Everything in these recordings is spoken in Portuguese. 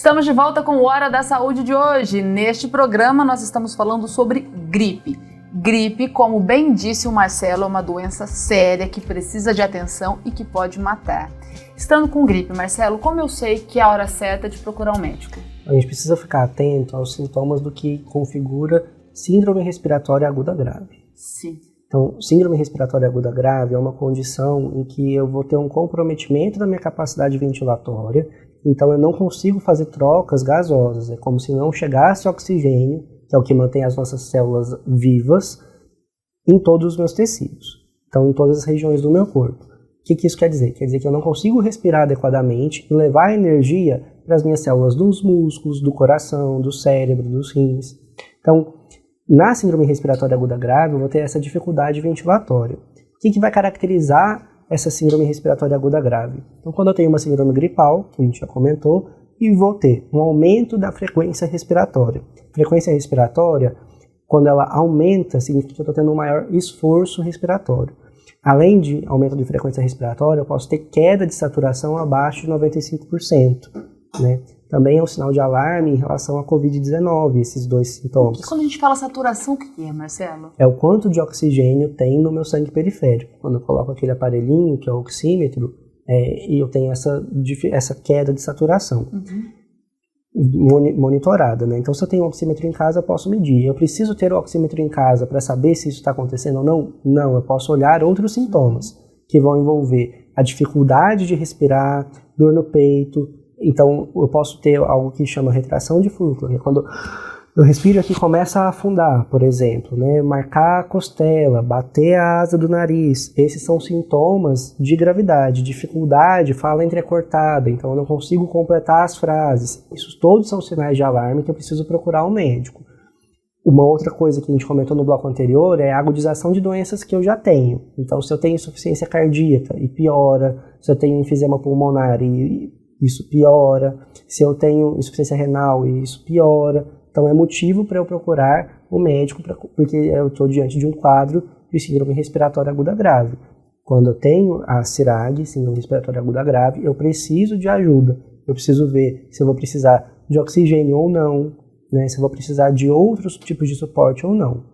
Estamos de volta com o Hora da Saúde de hoje. Neste programa nós estamos falando sobre gripe. Gripe, como bem disse o Marcelo, é uma doença séria que precisa de atenção e que pode matar. Estando com gripe, Marcelo, como eu sei que é a hora certa de procurar um médico? A gente precisa ficar atento aos sintomas do que configura síndrome respiratória aguda grave. Sim. Então, síndrome respiratória aguda grave é uma condição em que eu vou ter um comprometimento da minha capacidade ventilatória, então eu não consigo fazer trocas gasosas, é como se não chegasse oxigênio, que é o que mantém as nossas células vivas, em todos os meus tecidos, então em todas as regiões do meu corpo. O que isso quer dizer? Quer dizer que eu não consigo respirar adequadamente e levar energia para as minhas células dos músculos, do coração, do cérebro, dos rins. Então, na síndrome respiratória aguda grave, eu vou ter essa dificuldade ventilatória. O que vai caracterizar essa síndrome respiratória aguda grave? Então, quando eu tenho uma síndrome gripal, que a gente já comentou, e vou ter um aumento da frequência respiratória. Frequência respiratória, quando ela aumenta, significa que eu estou tendo um maior esforço respiratório. Além de aumento de frequência respiratória, eu posso ter queda de saturação abaixo de 95%, né? Também é um sinal de alarme em relação à Covid-19, esses dois sintomas. E quando a gente fala saturação, o que é, Marcelo? É o quanto de oxigênio tem no meu sangue periférico. Quando eu coloco aquele aparelhinho, que é o oxímetro, e eu tenho essa queda de saturação monitorada, né? Então, se eu tenho um oxímetro em casa, eu posso medir. Eu preciso ter o oxímetro em casa para saber se isso está acontecendo ou não? Não, eu posso olhar outros sintomas que vão envolver a dificuldade de respirar, dor no peito. Então, eu posso ter algo que chama retração de fluxo, que é quando eu respiro aqui e começa a afundar, por exemplo, né? Marcar a costela, bater a asa do nariz. Esses são sintomas de gravidade, dificuldade, fala entrecortada, então eu não consigo completar as frases. Isso todos são sinais de alarme que eu preciso procurar um médico. Uma outra coisa que a gente comentou no bloco anterior é a agudização de doenças que eu já tenho. Então, se eu tenho insuficiência cardíaca e piora, se eu tenho enfisema pulmonar e isso piora, se eu tenho insuficiência renal e isso piora. Então, é motivo para eu procurar o médico, porque eu estou diante de um quadro de síndrome respiratória aguda grave. Quando eu tenho a CIRAG, síndrome respiratória aguda grave, eu preciso de ajuda. Eu preciso ver se eu vou precisar de oxigênio ou não, né? Se eu vou precisar de outros tipos de suporte ou não.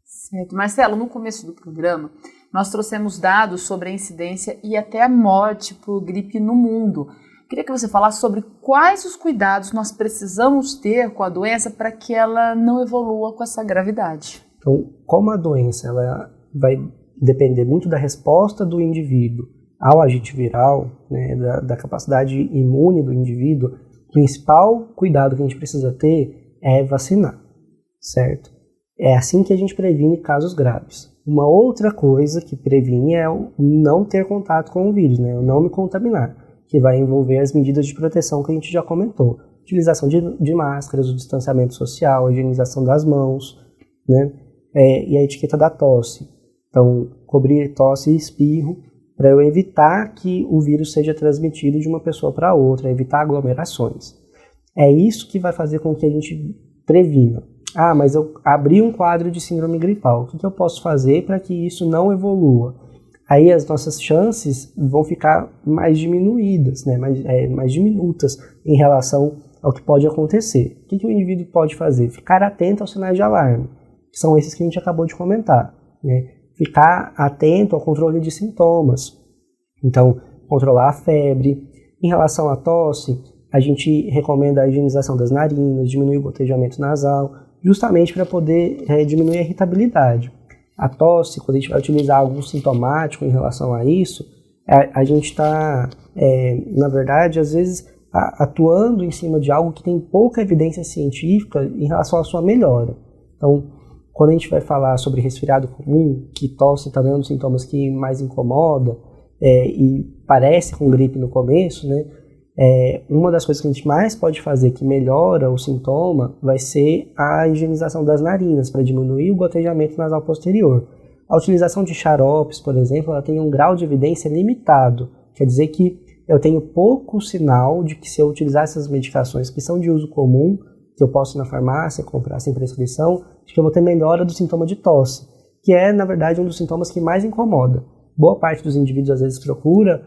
Certo. Marcelo, no começo do programa, nós trouxemos dados sobre a incidência e até a morte por gripe no mundo. Queria que você falasse sobre quais os cuidados nós precisamos ter com a doença para que ela não evolua com essa gravidade. Então, como a doença ela vai depender muito da resposta do indivíduo ao agente viral, né, da capacidade imune do indivíduo, o principal cuidado que a gente precisa ter é vacinar, certo? É assim que a gente previne casos graves. Uma outra coisa que previne é o não ter contato com o vírus, né, o não me contaminar, que vai envolver as medidas de proteção que a gente já comentou. Utilização de máscaras, o distanciamento social, a higienização das mãos, né? E a etiqueta da tosse. Então, cobrir tosse e espirro para eu evitar que o vírus seja transmitido de uma pessoa para outra, evitar aglomerações. É isso que vai fazer com que a gente previna. Ah, mas eu abri um quadro de síndrome gripal. O que eu posso fazer para que isso não evolua? Aí as nossas chances vão ficar mais diminuídas, né? mais diminutas em relação ao que pode acontecer. O que o indivíduo pode fazer? Ficar atento aos sinais de alarme, que são esses que a gente acabou de comentar, né? Ficar atento ao controle de sintomas. Então, controlar a febre. Em relação à tosse, a gente recomenda a higienização das narinas, diminuir o gotejamento nasal, justamente para poder diminuir a irritabilidade. A tosse, quando a gente vai utilizar algum sintomático em relação a isso, a gente está, na verdade, às vezes atuando em cima de algo que tem pouca evidência científica em relação à sua melhora. Então, quando a gente vai falar sobre resfriado comum, que tosse também é um dos sintomas que mais incomoda e parece com gripe no começo, né? Uma das coisas que a gente mais pode fazer que melhora o sintoma vai ser a higienização das narinas, para diminuir o gotejamento nasal posterior. A utilização de xaropes, por exemplo, ela tem um grau de evidência limitado. Quer dizer que eu tenho pouco sinal de que se eu utilizar essas medicações que são de uso comum, que eu posso ir na farmácia comprar sem prescrição, de que eu vou ter melhora do sintoma de tosse, que é, na verdade, um dos sintomas que mais incomoda. Boa parte dos indivíduos às vezes procura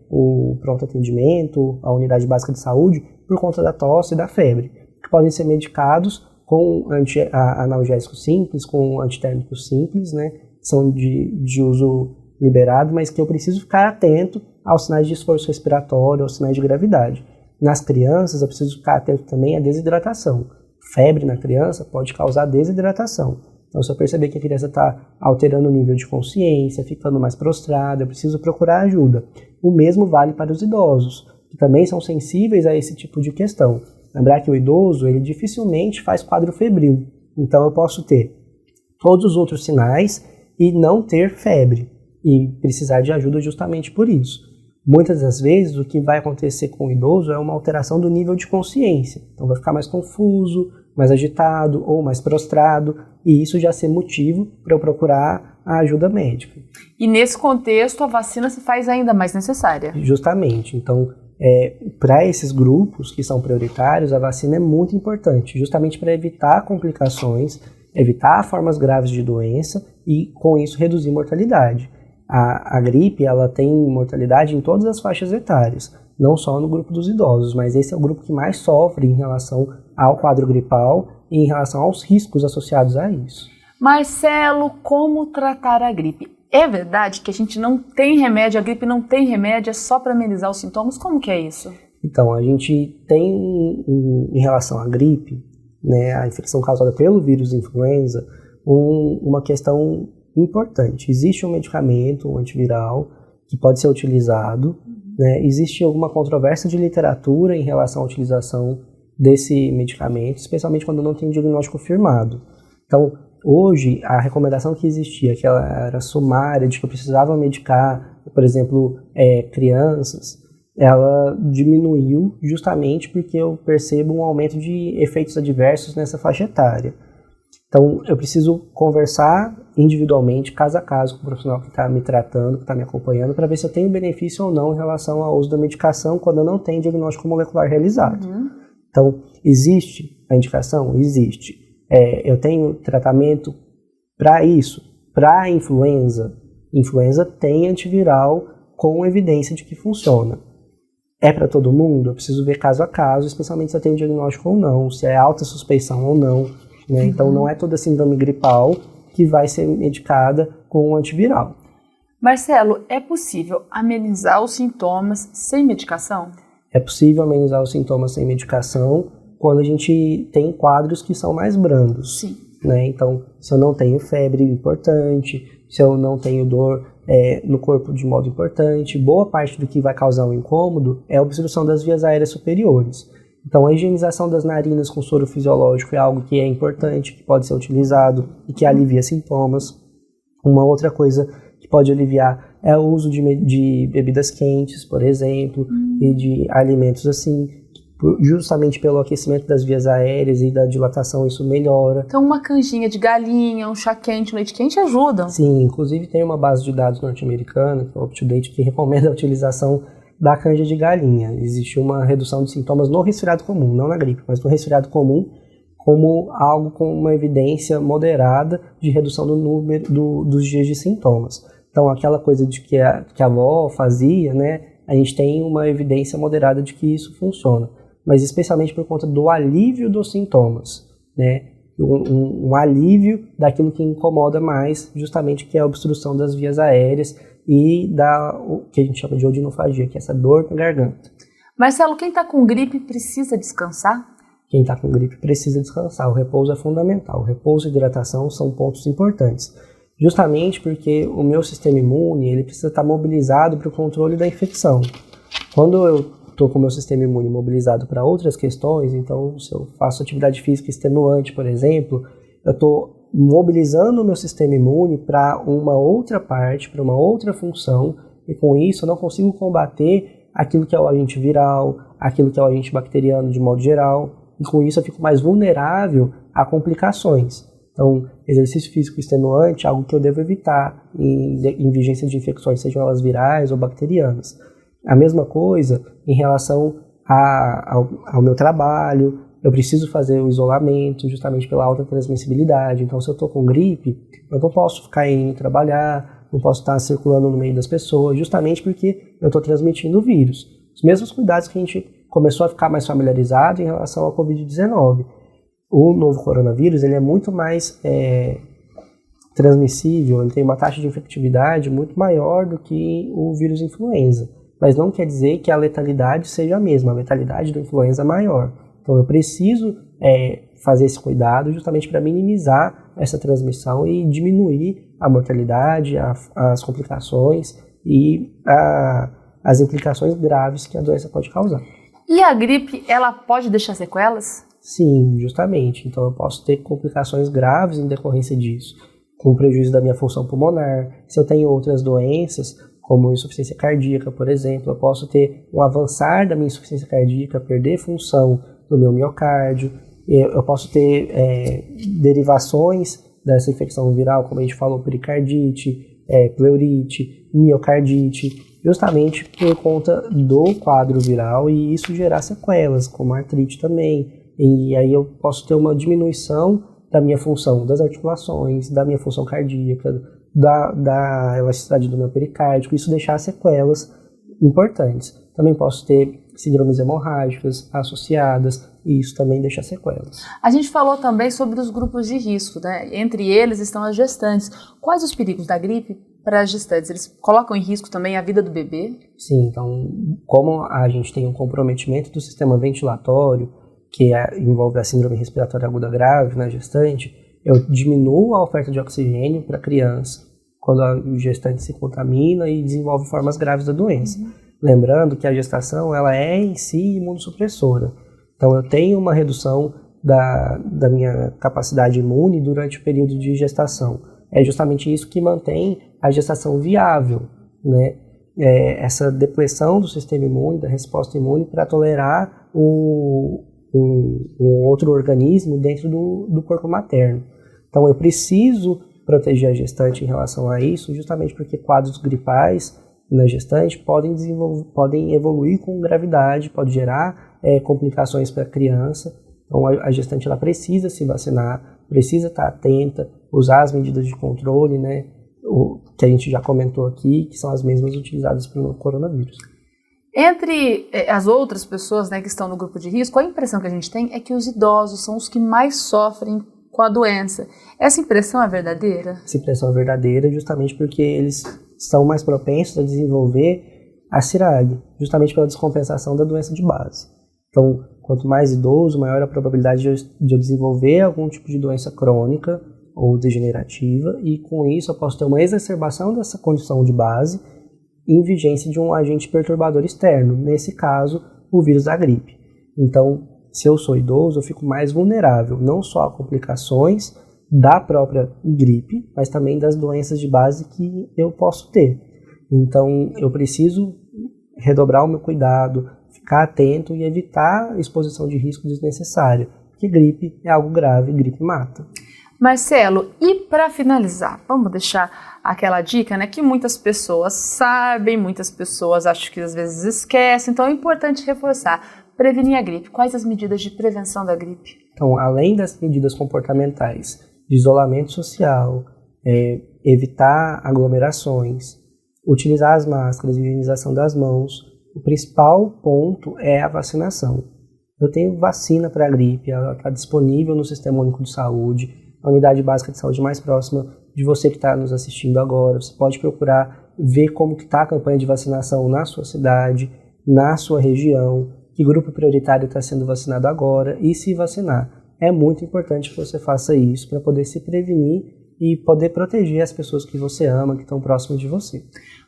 o pronto atendimento, a unidade básica de saúde, por conta da tosse e da febre, que podem ser medicados com analgésicos simples, com antitérmicos simples, né? São de uso liberado, mas que eu preciso ficar atento aos sinais de esforço respiratório, aos sinais de gravidade. Nas crianças, eu preciso ficar atento também à desidratação. Febre na criança pode causar desidratação. Então, se eu perceber que a criança está alterando o nível de consciência, ficando mais prostrada, eu preciso procurar ajuda. O mesmo vale para os idosos, que também são sensíveis a esse tipo de questão. Lembrar que o idoso, ele dificilmente faz quadro febril. Então, eu posso ter todos os outros sinais e não ter febre. E precisar de ajuda justamente por isso. Muitas das vezes, o que vai acontecer com o idoso é uma alteração do nível de consciência. Então, vai ficar mais confuso, mais agitado ou mais prostrado, e isso já ser motivo para eu procurar a ajuda médica. E nesse contexto, a vacina se faz ainda mais necessária. Justamente. Então, para esses grupos que são prioritários, a vacina é muito importante, justamente para evitar complicações, evitar formas graves de doença e, com isso, reduzir mortalidade. A gripe, ela tem mortalidade em todas as faixas etárias, não só no grupo dos idosos, mas esse é o grupo que mais sofre em relação ao quadro gripal e em relação aos riscos associados a isso. Marcelo, como tratar a gripe? É verdade que a gente não tem remédio, a gripe não tem remédio, é só para amenizar os sintomas? Como que é isso? Então, a gente tem, em relação à gripe, né, a infecção causada pelo vírus influenza, uma questão importante. Existe um medicamento, um antiviral, que pode ser utilizado, né? Existe alguma controvérsia de literatura em relação à utilização desse medicamento, especialmente quando não tem diagnóstico firmado. Então, hoje, a recomendação que existia, que ela era sumária, de que eu precisava medicar, por exemplo, crianças, ela diminuiu justamente porque eu percebo um aumento de efeitos adversos nessa faixa etária. Então, eu preciso conversar individualmente, caso a caso, com o profissional que está me tratando, que está me acompanhando, para ver se eu tenho benefício ou não em relação ao uso da medicação quando eu não tenho diagnóstico molecular realizado. Então, existe a indicação? Existe. Eu tenho tratamento para isso. Para a influenza, influenza tem antiviral com evidência de que funciona. É para todo mundo? Eu preciso ver caso a caso, especialmente se eu tenho diagnóstico ou não, se é alta suspeição ou não. Né? Então, não é toda síndrome gripal que vai ser medicada com um antiviral. Marcelo, é possível amenizar os sintomas sem medicação? É possível amenizar os sintomas sem medicação quando a gente tem quadros que são mais brandos. Sim. Né? Então, se eu não tenho febre importante, se eu não tenho dor no corpo de modo importante, boa parte do que vai causar um incômodo é a obstrução das vias aéreas superiores. Então, a higienização das narinas com soro fisiológico é algo que é importante, que pode ser utilizado e que alivia sintomas. Uma outra coisa que pode aliviar é o uso de bebidas quentes, por exemplo, e de alimentos assim, justamente pelo aquecimento das vias aéreas e da dilatação, isso melhora. Então, uma canjinha de galinha, um chá quente, um leite quente ajudam? Sim, inclusive tem uma base de dados norte-americana, que é o UpToDate, que recomenda a utilização da canja de galinha. Existe uma redução de sintomas no resfriado comum, não na gripe, mas no resfriado comum, como algo com uma evidência moderada de redução do número dos dias de sintomas. Então, aquela coisa de que a avó fazia, né, a gente tem uma evidência moderada de que isso funciona, mas especialmente por conta do alívio dos sintomas, né, um alívio daquilo que incomoda mais, justamente que é a obstrução das vias aéreas e o que a gente chama de odinofagia, que é essa dor na garganta. Marcelo, quem está com gripe precisa descansar? Quem está com gripe precisa descansar. O repouso é fundamental. O repouso e hidratação são pontos importantes. Justamente porque o meu sistema imune ele precisa estar mobilizado para o controle da infecção. Quando eu estou com o meu sistema imune mobilizado para outras questões, então se eu faço atividade física extenuante, por exemplo, eu estou mobilizando o meu sistema imune para uma outra parte, para uma outra função, e com isso eu não consigo combater aquilo que é o agente viral, aquilo que é o agente bacteriano de modo geral, e com isso eu fico mais vulnerável a complicações. Então, exercício físico extenuante é algo que eu devo evitar em vigência de infecções, sejam elas virais ou bacterianas. A mesma coisa em relação ao meu trabalho. Eu preciso fazer o isolamento justamente pela alta transmissibilidade. Então, se eu estou com gripe, eu não posso ficar indo trabalhar, não posso estar circulando no meio das pessoas, justamente porque eu estou transmitindo o vírus. Os mesmos cuidados que a gente começou a ficar mais familiarizado em relação ao Covid-19. O novo coronavírus ele é muito mais transmissível, ele tem uma taxa de infectividade muito maior do que o vírus influenza. Mas não quer dizer que a letalidade seja a mesma, a letalidade do influenza é maior. Então eu preciso fazer esse cuidado justamente para minimizar essa transmissão e diminuir a mortalidade, as complicações e as implicações graves que a doença pode causar. E a gripe, ela pode deixar sequelas? Sim, justamente. Então eu posso ter complicações graves em decorrência disso, com prejuízo da minha função pulmonar. Se eu tenho outras doenças, como insuficiência cardíaca, por exemplo, eu posso ter um avançar da minha insuficiência cardíaca, perder função do meu miocárdio, eu posso ter derivações dessa infecção viral, como a gente falou, pericardite, pleurite, miocardite, justamente por conta do quadro viral e isso gerar sequelas, como artrite também. E aí eu posso ter uma diminuição da minha função das articulações, da minha função cardíaca, da elasticidade do meu pericárdio, isso deixar sequelas importantes. Também posso ter síndromes hemorrágicas associadas e isso também deixa sequelas. A gente falou também sobre os grupos de risco, né? Entre eles estão as gestantes. Quais os perigos da gripe para as gestantes? Eles colocam em risco também a vida do bebê? Sim, então como a gente tem um comprometimento do sistema ventilatório, que envolve a síndrome respiratória aguda grave na gestante, eu diminuo a oferta de oxigênio para a criança quando a gestante se contamina e desenvolve formas graves da doença. Lembrando que a gestação ela é em si imunossupressora. Então eu tenho uma redução da minha capacidade imune durante o período de gestação. É justamente isso que mantém a gestação viável, né? Essa depressão do sistema imune, da resposta imune para tolerar um outro organismo dentro do corpo materno. Então eu preciso proteger a gestante em relação a isso, justamente porque quadros gripais na gestante podem evoluir com gravidade, pode gerar complicações para a criança. Então a gestante ela precisa se vacinar, precisa estar atenta, usar as medidas de controle, né, que a gente já comentou aqui, que são as mesmas utilizadas para o coronavírus. Entre as outras pessoas, né, que estão no grupo de risco, a impressão que a gente tem é que os idosos são os que mais sofrem com a doença. Essa impressão é verdadeira? Essa impressão é verdadeira justamente porque eles são mais propensos a desenvolver a CIRAG, justamente pela descompensação da doença de base. Então, quanto mais idoso, maior a probabilidade de eu desenvolver algum tipo de doença crônica ou degenerativa, e com isso eu posso ter uma exacerbação dessa condição de base em vigência de um agente perturbador externo, nesse caso, o vírus da gripe. Então, se eu sou idoso, eu fico mais vulnerável, não só a complicações da própria gripe, mas também das doenças de base que eu posso ter. Então, eu preciso redobrar o meu cuidado, ficar atento e evitar a exposição de risco desnecessária, porque gripe é algo grave, gripe mata. Marcelo, e para finalizar, vamos deixar aquela dica, né, que muitas pessoas sabem, muitas pessoas acho que às vezes esquecem, então é importante reforçar, prevenir a gripe. Quais as medidas de prevenção da gripe? Então, além das medidas comportamentais, de isolamento social, evitar aglomerações, utilizar as máscaras, higienização das mãos, o principal ponto é a vacinação. Eu tenho vacina para a gripe, ela está disponível no Sistema Único de Saúde, a unidade básica de saúde mais próxima de você que está nos assistindo agora. Você pode procurar ver como está a campanha de vacinação na sua cidade, na sua região, que grupo prioritário está sendo vacinado agora e se vacinar. É muito importante que você faça isso para poder se prevenir e poder proteger as pessoas que você ama, que estão próximas de você.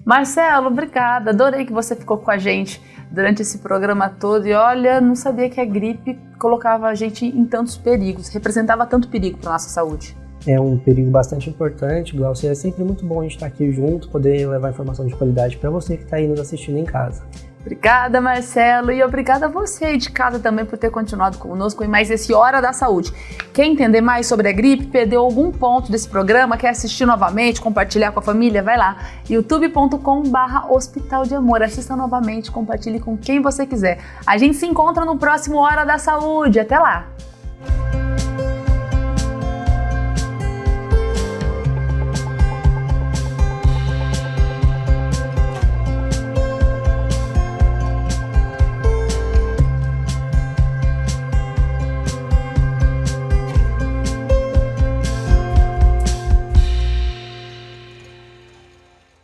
Marcelo, obrigada. Adorei que você ficou com a gente durante esse programa todo. E olha, não sabia que a gripe colocava a gente em tantos perigos, representava tanto perigo para a nossa saúde. É um perigo bastante importante, Glaucia. É sempre muito bom a gente estar aqui junto, poder levar informação de qualidade para você que está aí nos assistindo em casa. Obrigada, Marcelo, e obrigada a você aí de casa também por ter continuado conosco em mais esse Hora da Saúde. Quer entender mais sobre a gripe, perdeu algum ponto desse programa, quer assistir novamente, compartilhar com a família? Vai lá, youtube.com/Hospital de Amor. Assista novamente, compartilhe com quem você quiser. A gente se encontra no próximo Hora da Saúde. Até lá!